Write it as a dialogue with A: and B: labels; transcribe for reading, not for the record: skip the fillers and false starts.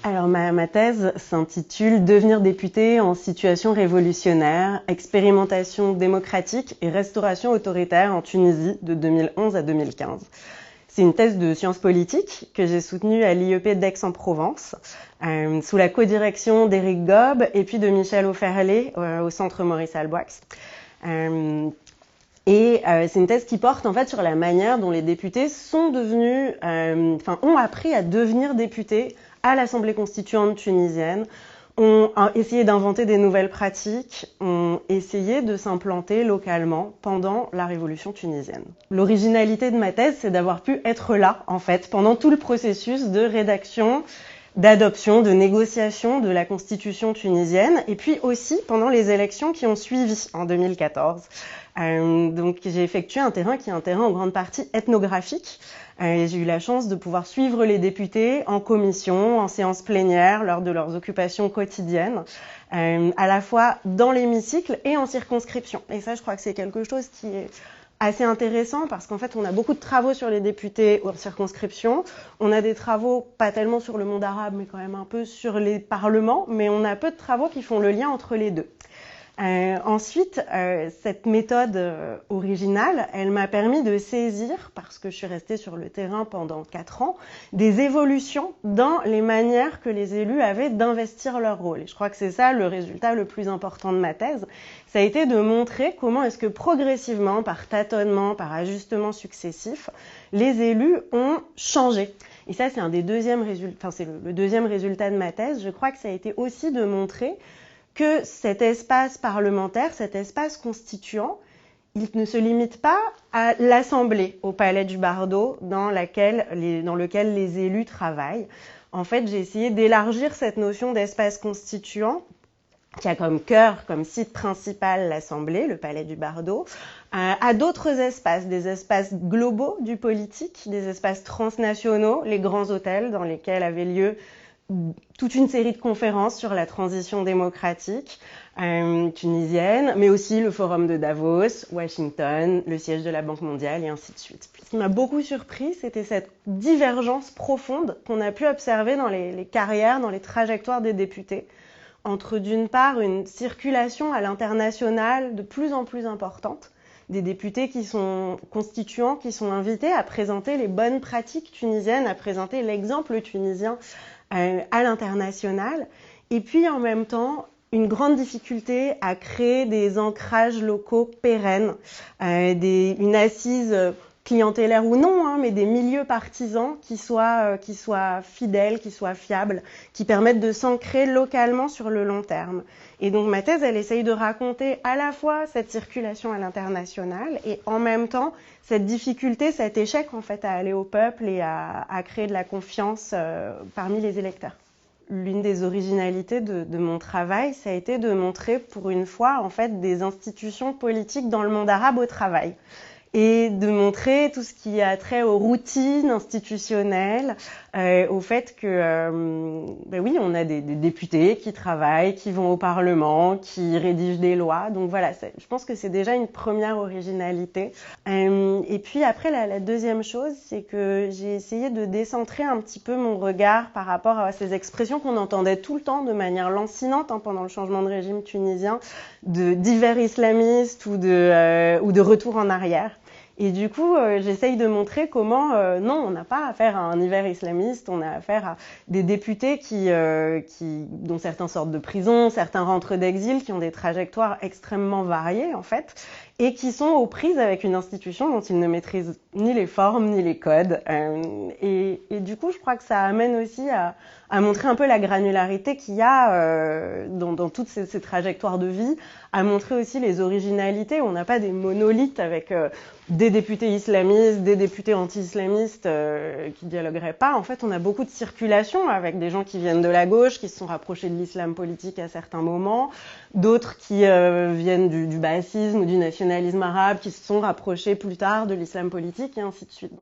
A: Alors ma thèse s'intitule « Devenir député en situation révolutionnaire, expérimentation démocratique et restauration autoritaire en Tunisie de 2011 à 2015 ». C'est une thèse de sciences politiques que j'ai soutenue à l'IEP d'Aix-en-Provence, sous la codirection d'Éric Gob et puis de Michel Auferlé au Centre Maurice Halbwachs. C'est une thèse qui porte en fait sur la manière dont les députés sont devenus, ont appris à devenir députés à l'Assemblée constituante tunisienne, ont essayé d'inventer des nouvelles pratiques, ont essayé de s'implanter localement pendant la révolution tunisienne. L'originalité de ma thèse, c'est d'avoir pu être là, en fait, pendant tout le processus de rédaction, d'adoption, de négociation de la constitution tunisienne, et puis aussi pendant les élections qui ont suivi en 2014. Donc j'ai effectué un terrain qui est un terrain en grande partie ethnographique. J'ai eu la chance de pouvoir suivre les députés en commission, en séance plénière, lors de leurs occupations quotidiennes, à la fois dans l'hémicycle et en circonscription. Et ça, je crois que c'est quelque chose qui est assez intéressant parce qu'en fait, on a beaucoup de travaux sur les députés en circonscription. On a des travaux, pas tellement sur le monde arabe, mais quand même un peu sur les parlements, mais on a peu de travaux qui font le lien entre les deux. Ensuite, cette méthode originale, elle m'a permis de saisir, parce que je suis restée sur le terrain pendant 4 ans, des évolutions dans les manières que les élus avaient d'investir leur rôle. Et je crois que c'est ça le résultat le plus important de ma thèse. Ça a été de montrer comment est-ce que progressivement, par tâtonnement, par ajustement successif, les élus ont changé. Et ça, c'est le deuxième résultat de ma thèse. Je crois que ça a été aussi de montrer que cet espace parlementaire, cet espace constituant, il ne se limite pas à l'Assemblée, au Palais du Bardo, dans lequel les élus travaillent. En fait, j'ai essayé d'élargir cette notion d'espace constituant, qui a comme cœur, comme site principal l'Assemblée, le Palais du Bardo, à d'autres espaces, des espaces globaux du politique, des espaces transnationaux, les grands hôtels dans lesquels avaient lieu toute une série de conférences sur la transition démocratique tunisienne, mais aussi le forum de Davos, Washington, le siège de la Banque mondiale et ainsi de suite. Ce qui m'a beaucoup surpris, c'était cette divergence profonde qu'on a pu observer dans les carrières, dans les trajectoires des députés, entre d'une part une circulation à l'international de plus en plus importante, des députés qui sont constituants, qui sont invités à présenter les bonnes pratiques tunisiennes, à présenter l'exemple tunisien à l'international, et puis en même temps une grande difficulté à créer des ancrages locaux pérennes, une assise clientélaire ou non, mais des milieux partisans qui soient fidèles, qui soient fiables, qui permettent de s'ancrer localement sur le long terme. Et donc ma thèse, elle essaye de raconter à la fois cette circulation à l'international et en même temps cette difficulté, cet échec en fait à aller au peuple et à créer de la confiance parmi les électeurs. L'une des originalités de mon travail, ça a été de montrer pour une fois en fait des institutions politiques dans le monde arabe au travail. Et de montrer tout ce qui a trait aux routines institutionnelles, au fait que, oui, on a des députés qui travaillent, qui vont au Parlement, qui rédigent des lois. Donc voilà, je pense que c'est déjà une première originalité. Et puis après, la deuxième chose, c'est que j'ai essayé de décentrer un petit peu mon regard par rapport à ces expressions qu'on entendait tout le temps de manière lancinante pendant le changement de régime tunisien, d'hiver islamiste ou de retour en arrière. Et du coup, j'essaye de montrer comment, non, on n'a pas affaire à un hiver islamiste, on a affaire à des députés dont certains sortent de prison, certains rentrent d'exil, qui ont des trajectoires extrêmement variées, en fait, et qui sont aux prises avec une institution dont ils ne maîtrisent ni les formes, ni les codes. Et du coup, je crois que ça amène aussi à montrer un peu la granularité qu'il y a dans toutes ces trajectoires de vie, à montrer aussi les originalités. On n'a pas des monolithes avec des députés islamistes, des députés anti-islamistes qui dialogueraient pas. En fait, on a beaucoup de circulation avec des gens qui viennent de la gauche, qui se sont rapprochés de l'islam politique à certains moments, d'autres qui viennent du baasisme ou du nationalisme arabe, qui se sont rapprochés plus tard de l'islam politique et ainsi de suite.